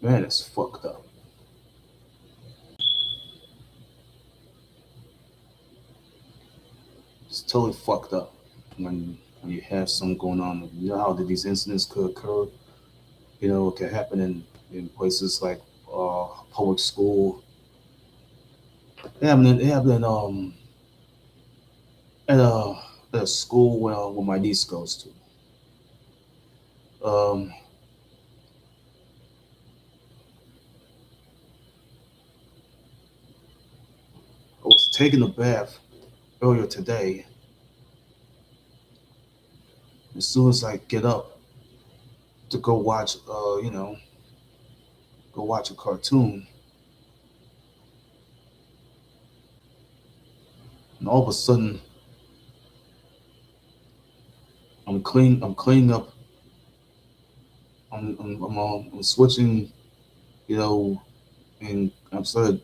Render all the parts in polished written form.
Man, it's fucked up. It's totally fucked up when you have something going on. You know how these incidents could occur. You know, it could happen in places like uh, public school. It happened at a school where my niece goes to. I was taking a bath earlier today. As soon as I get up to go watch, go watch a cartoon, and all of a sudden I'm cleaning up. I'm switching, you know, and I'm started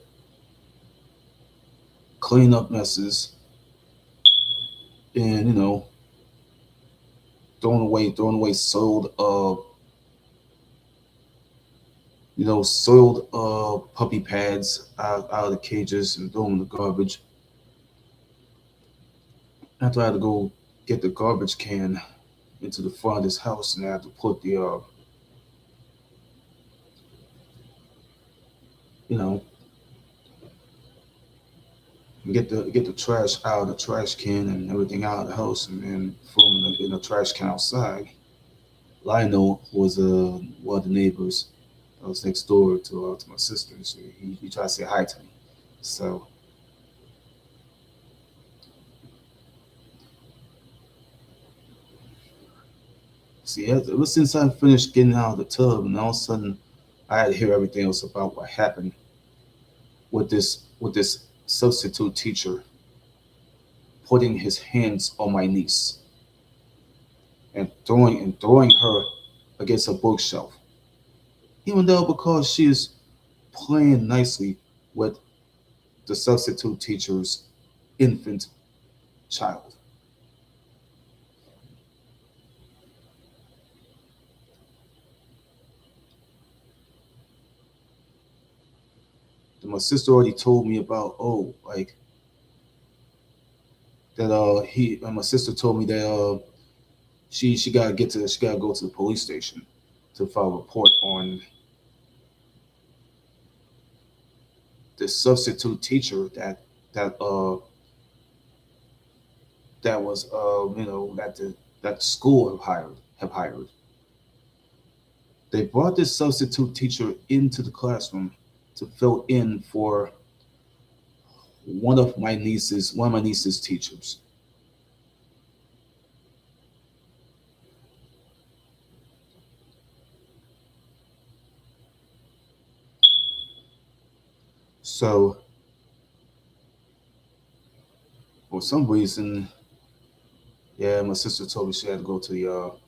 cleaning up messes and throwing away soiled puppy pads out of the cages and throw them in the garbage. After I had to go get the garbage can into the front of this house, and I had to put you know, get the trash out of the trash can and everything out of the house, and then throw them in the trash can outside. Lionel was one of the neighbors that was next door to my sister. So he tried to say hi to me. So see, ever since I finished getting out of the tub, and all of a sudden I had to hear everything else about what happened with this substitute teacher putting his hands on my niece and throwing her against a bookshelf, even though because she is playing nicely with the substitute teacher's infant child. My sister already told me about like that he my sister told me that she gotta go to the police station to file a report on the substitute teacher that uh that was that the school have hired. They brought this substitute teacher into the classroom to fill in for one of my niece's teachers. So for some reason, yeah, my sister told me she had to go to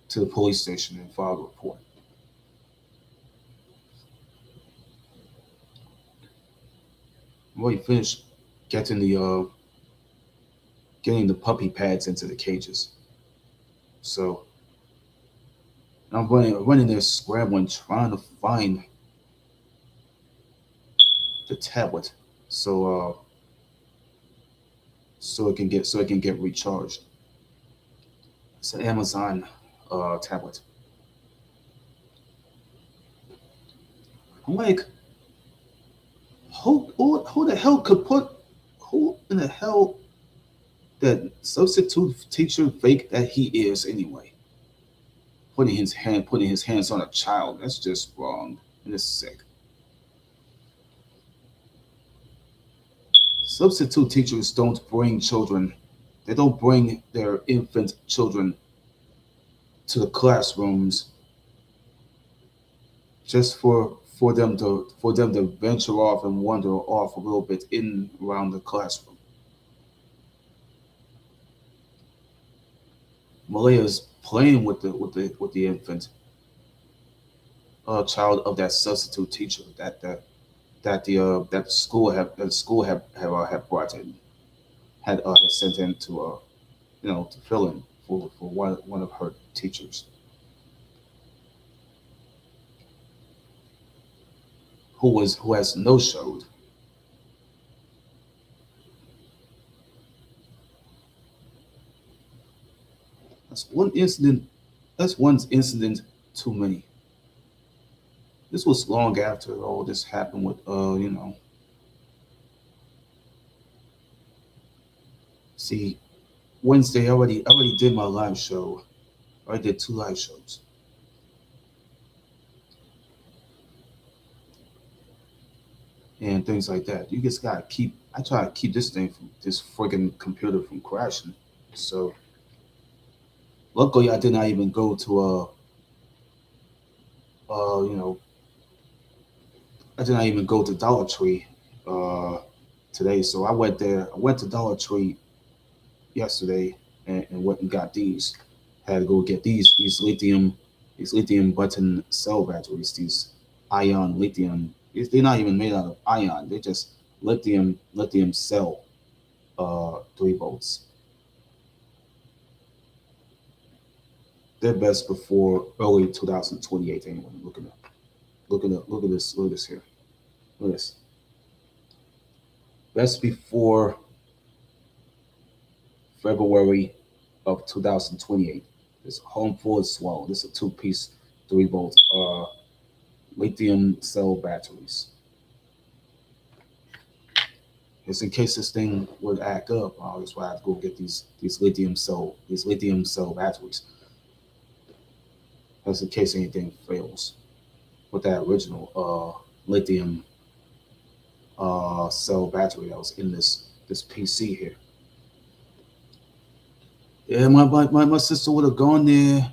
the police station and file a report. I'm already finished getting getting the puppy pads into the cages. So I'm running there scrambling, trying to find the tablet so so it can get recharged. It's an Amazon tablet. I'm like, who the hell could put who in the hell that substitute teacher fake that he is anyway? Putting his hands on a child. That's just wrong and it's sick. Substitute teachers don't bring children. They don't bring their infant children to the classrooms just for them to venture off and wander off a little bit in around the classroom. Malaya's playing with the infant child of that substitute teacher that the school have brought in had sent in to to fill in for one of her teachers. who has no showed. That's one incident. That's one incident too many. This was long after all this happened with see, Wednesday I already did my live show. I did two live shows and things like that. You just gotta keep. I try to keep this friggin' computer from crashing. So luckily I did not even go to you know I did not even go to Dollar Tree uh today. So I went there. I went to Dollar Tree yesterday and went and got these. Had to go get these lithium button cell batteries. These ion lithium. They're not even made out of ion. They're just lithium cell 3 volts. They're best before early 2028. Anyone look at that. Look at this. Look at this here. Look at this. Best before February of 2028. This home full swell. This is a two-piece 3 volt lithium cell batteries. Just in case this thing would act up, that's why I have to go get these lithium cell batteries. Just in case anything fails with that original lithium cell battery that was in this PC here. Yeah, my sister would have gone there.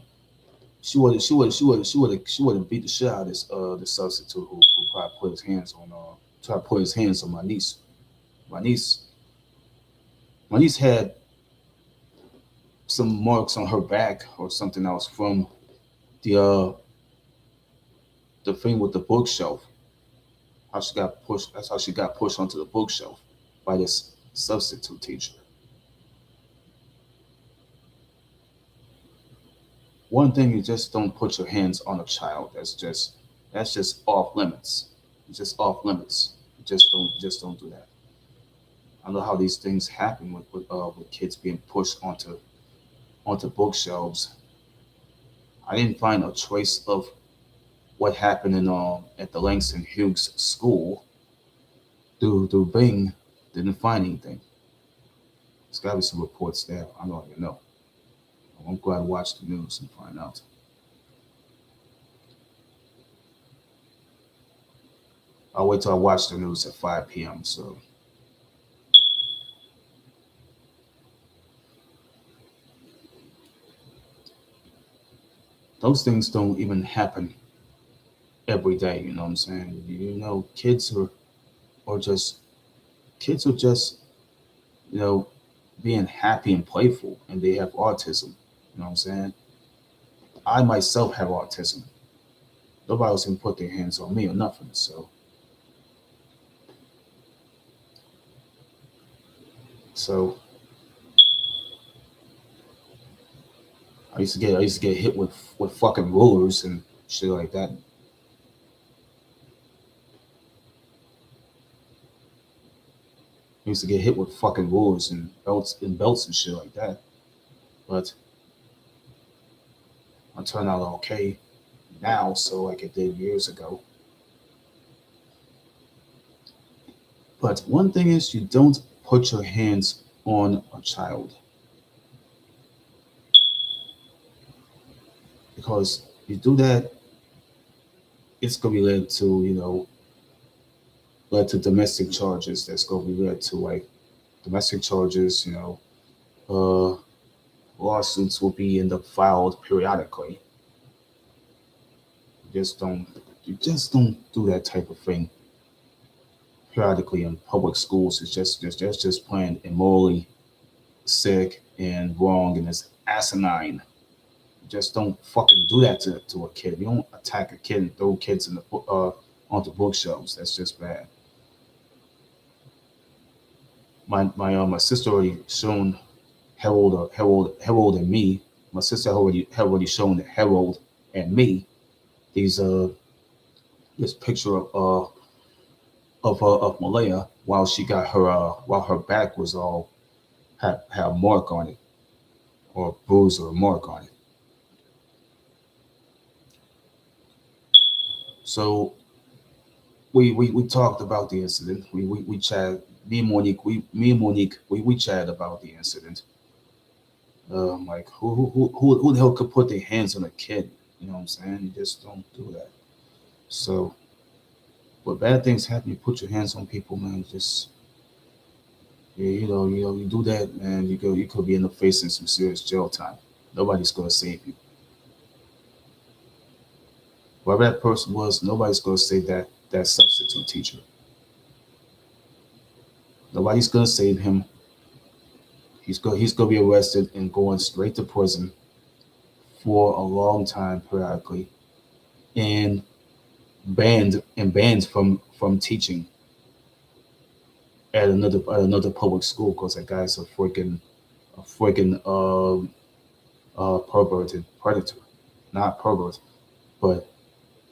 She would have beat the shit out of this substitute who probably put his hands on try to put his hands on my niece. My niece my niece had some marks on her back or something else from the the thing with the bookshelf. How she got pushed. That's how she got pushed onto the bookshelf by this substitute teacher. One thing, you just don't put your hands on a child. That's just off limits. It's just off limits. Just don't do that. I know how these things happen with kids being pushed onto bookshelves. I didn't find a trace of what happened in at the Langston Hughes School through Bing. Didn't find anything. There's got to be some reports there. I don't even know. I'm glad to watch the news and find out. I'll wait till I watch the news at 5 p.m. So those things don't even happen every day. You know what I'm saying? Are just kids are just you know being happy and playful, and they have autism. You know what I'm saying? I myself have autism. Nobody else can put their hands on me or nothing. So I used to get hit with fucking rulers and shit like that. I used to get hit with fucking rulers and belts and shit like that. But I turned out okay now, so like it did years ago. But one thing is, you don't put your hands on a child because you do that, it's gonna be led to domestic charges. That's gonna be led to like domestic charges. Lawsuits will be end up filed periodically. You just don't you just don't do that type of thing periodically in public schools. It's just plain immorally sick and wrong, and it's asinine. Just don't fucking do that to a kid. You don't attack a kid and throw kids in the onto bookshelves. That's just bad. My sister already shown Harold and me. My sister already shown Harold and me these this picture of of Malaya while she got her while her back was all had a mark on it, or a bruise or a mark on it. So we talked about the incident. We chatted. Me and Monique we chatted about the incident. Like who the hell could put their hands on a kid? You know what I'm saying? You just don't do that. So when bad things happen, you put your hands on people, man. Just yeah, you do that, man. You could be in the facing some serious jail time. Nobody's gonna save you. Whoever that person was, nobody's gonna save that substitute teacher. Nobody's gonna save him. He's gonna be arrested and going straight to prison for a long time periodically, and banned from teaching at another public school because that guy's a freaking perverted predator, not pervert, but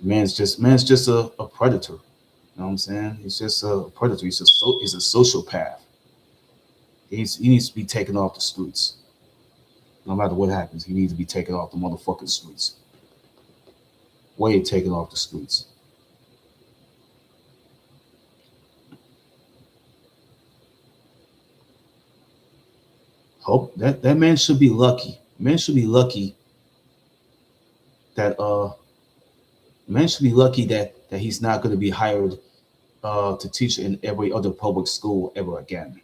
man's just a predator. You know what I'm saying? He's just a predator. He's a sociopath. He needs to be taken off the streets. No matter what happens, he needs to be taken off the motherfucking streets. Way taken off the streets. Hope that man should be lucky. Man should be lucky that man should be lucky that he's not going to be hired to teach in every other public school ever again.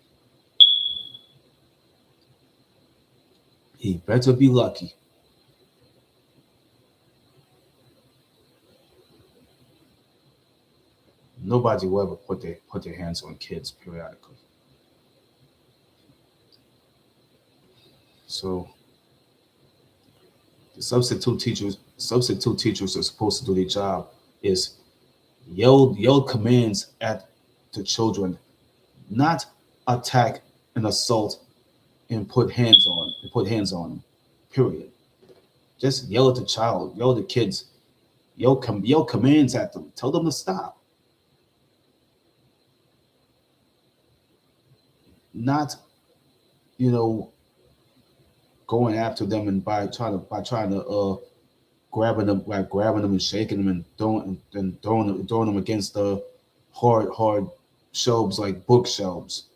He better be lucky. Nobody will ever put their hands on kids periodically. So the substitute teachers are supposed to do their job is yell commands at the children, not attack and assault and put hands on them. Period. Just yell at the child, yell at the kids, yell commands at them. Tell them to stop. Not you know going after them and by trying to grabbing them and shaking them and throwing them against the hard shelves like bookshelves.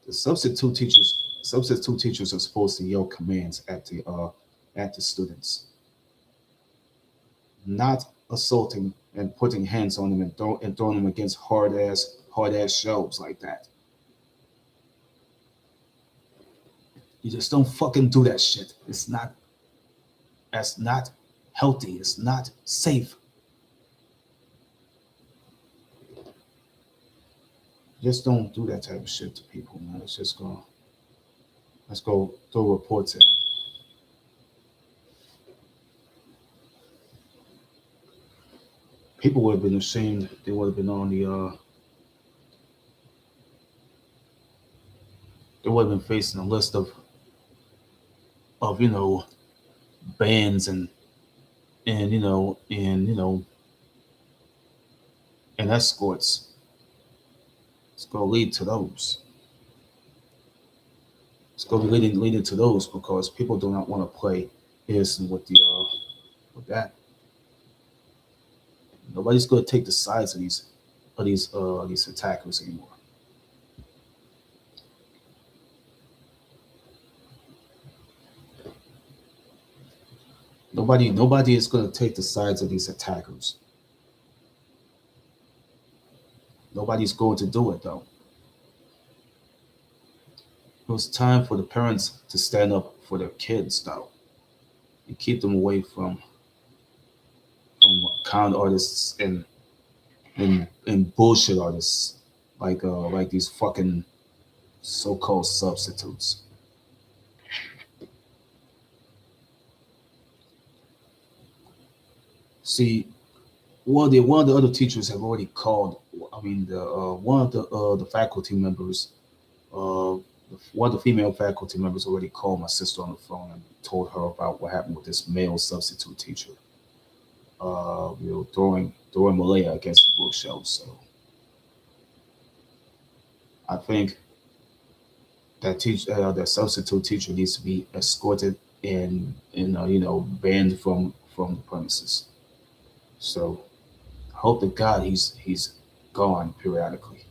The substitute teachers are supposed to yell commands at the students, not assaulting and putting hands on them and throwing them against hard ass shelves like that. You just don't fucking do that shit. That's not healthy. It's not safe. Just don't do that type of shit to people, man. Let's go throw reports at 'em. People would have been ashamed. They would have been on the they would have been facing a list of bans and escorts. It's gonna lead to those. It's gonna be leading to those because people do not want to play innocent with that. Nobody's gonna take the sides of these attackers anymore. Nobody is gonna take the sides of these attackers. Nobody's going to do it though. It was time for the parents to stand up for their kids though, and keep them away from con artists and bullshit artists like these fucking so-called substitutes. See, one of the other teachers have already called. I mean, the faculty members, one of the female faculty members already called my sister on the phone and told her about what happened with this male substitute teacher. throwing Malaya against the bookshelf. So I think that substitute teacher needs to be escorted and banned from the premises. So I hope to God he's gone periodically.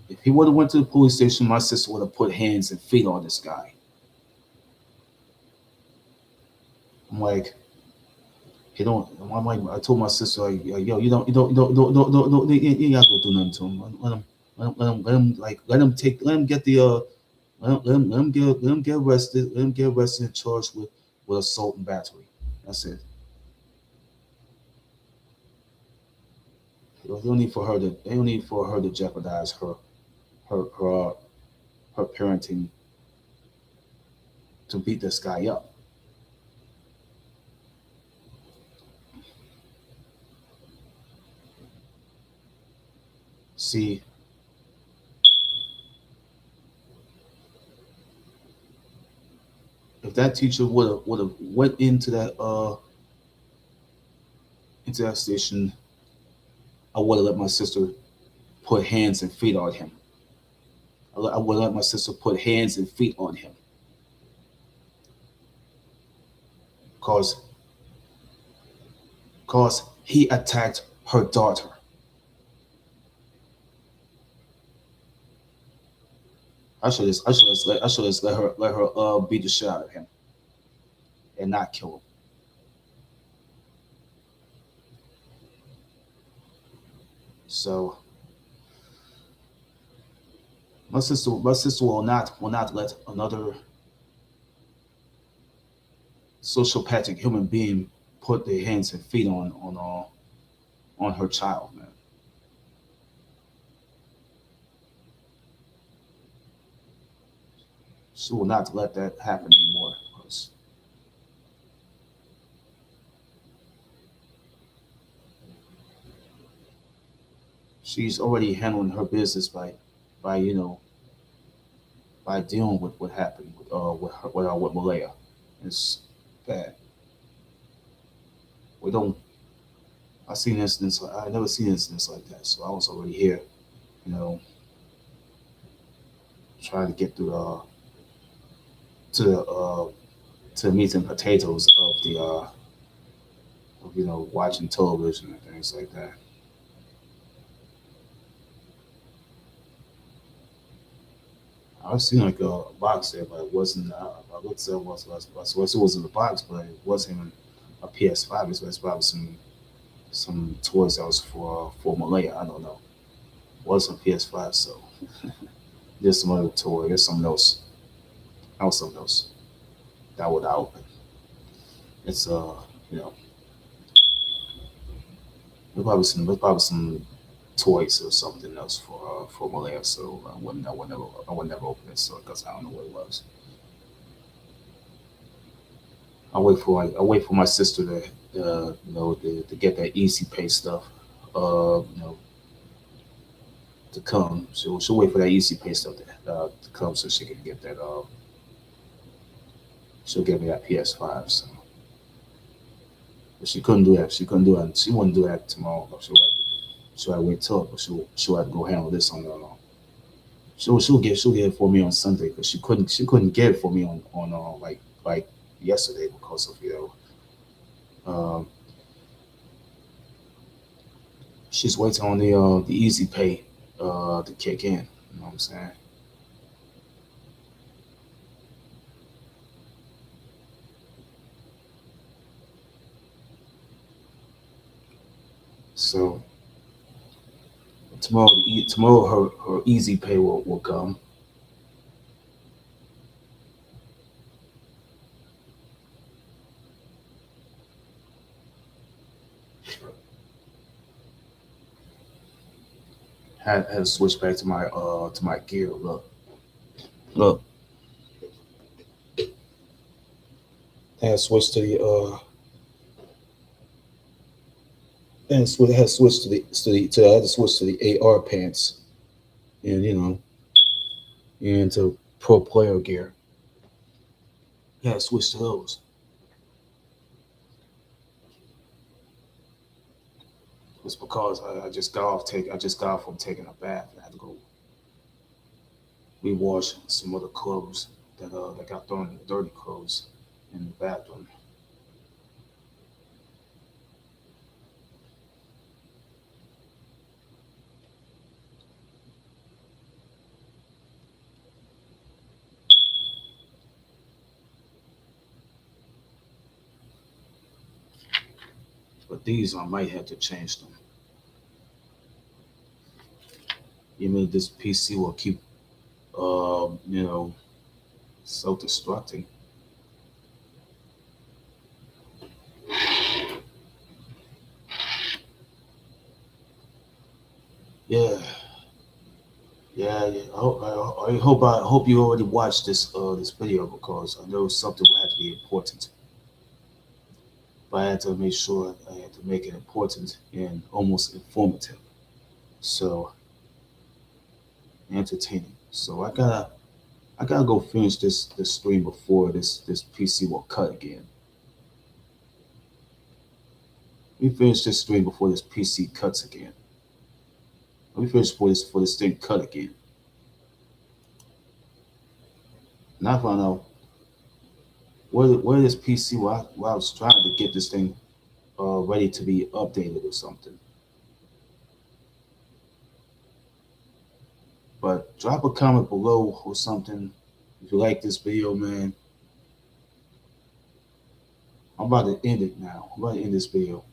If he would have went to the police station, my sister would have put hands and feet on this guy. I'm like, he don't. I'm like, I told my sister, like, yo, you gotta go do nothing to him. Let him get the, let him get arrested, let him get arrested and charged with assault and battery. That's it. They don't need for her to jeopardize her, her, her parenting to beat this guy up. See, if that teacher would have went into that station, I would have let my sister put hands and feet on him. I would let my sister put hands and feet on him because he attacked her daughter. I should have let her beat the shit out of him and not kill him. So my sister will not let another sociopathic human being put their hands and feet on her child, man. She will not let that happen anymore. 'Cause she's already handling her business by by dealing with what happened with Malaya. It's bad. We don't. I never seen incidents like that. So I was already here, you know, trying to get through to the to the meat and potatoes of watching television and things like that. I've seen like a box there, but it wasn't. I looked at it wasn't a box, but it wasn't even a PS5. It's probably some toys that was for Malaya. I don't know. It wasn't a PS5, so there's some other toy. There's something else. Something else that would out. It's you know there's probably some toys or something else for Malaya. So I would never open it, so because I don't know what it was. I wait for my sister to get that easy pay stuff, to come. She'll wait for that easy pay stuff to come so she can get that. She'll give me that PS5. So, but she couldn't do that. She couldn't do that. She wouldn't do that tomorrow. She'll have to wait till. But she'll have to go handle this on her own. She'll get it for me on Sunday because she couldn't get it for me on like yesterday because of um, she's waiting on the easy pay to kick in. You know what I'm saying? So tomorrow her easy pay will come. Had to switch back to my gear. Look. Had to switch to the had to switch I had to switch to the AR pants and and to pro player gear. Yeah, switch to those. It's because I just got off from taking a bath and I had to go rewash some other clothes that got thrown in the dirty clothes in the bathroom. But these I might have to change them. You know, this PC will keep you know, self-destructing. Yeah, yeah. I hope you already watched this video because I know something will have to be important. But I had to make sure I had to make it important and almost informative. So entertaining. So I gotta go finish this stream before this PC will cut again. Let me finish this stream before this PC cuts again. Let me finish before this thing cut again. And I found out where this PC while I was trying to get this thing ready to be updated or something. But drop a comment below or something if you like this video, man. I'm about to end it now. I'm about to end this video.